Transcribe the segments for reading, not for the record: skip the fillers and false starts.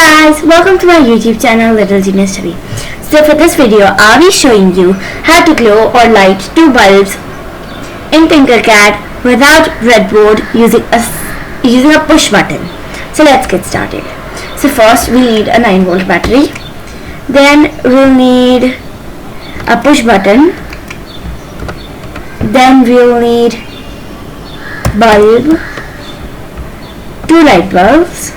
guys, welcome to my YouTube channel Little Genius Chhavi. So for this video, I'll be showing you how to glow or light two bulbs in Tinkercad without breadboard using a push button. So let's get started. So first we'll need a 9-volt battery. Then we'll need a push button. Then we'll need bulb, 2 light bulbs,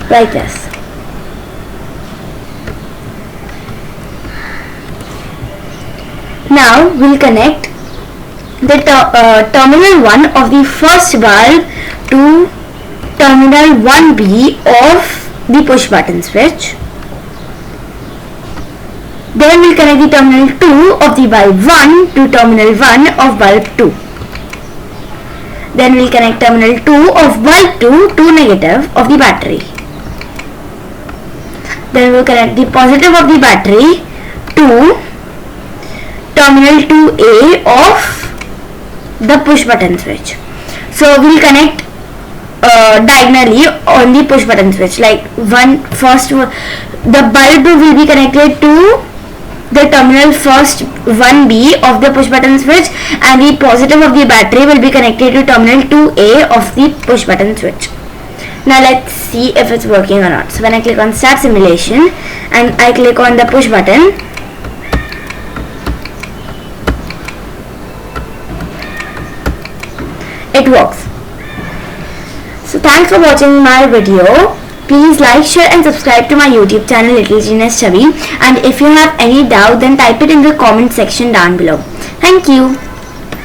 like this. Now we'll connect the terminal 1 of the first bulb to terminal 1B of the push button switch. Then we'll connect the terminal 2 of the bulb 1 to terminal 1 of bulb 2. Then we'll connect terminal 2 of bulb 2 to negative of the battery. Then we'll connect the positive of the battery to terminal 2A of the push button switch. So we'll connect diagonally on the push button switch, like the bulb will be connected to the terminal first 1B of the push button switch, and the positive of the battery will be connected to terminal 2A of the push button switch. Now let's see if it's working or not. So when I click on start simulation and I click on the push button, it works. So thanks for watching my video. Please like, share and subscribe to my YouTube channel Little Genius Chhavi, and if you have any doubt then type it in the comment section down below. Thank you.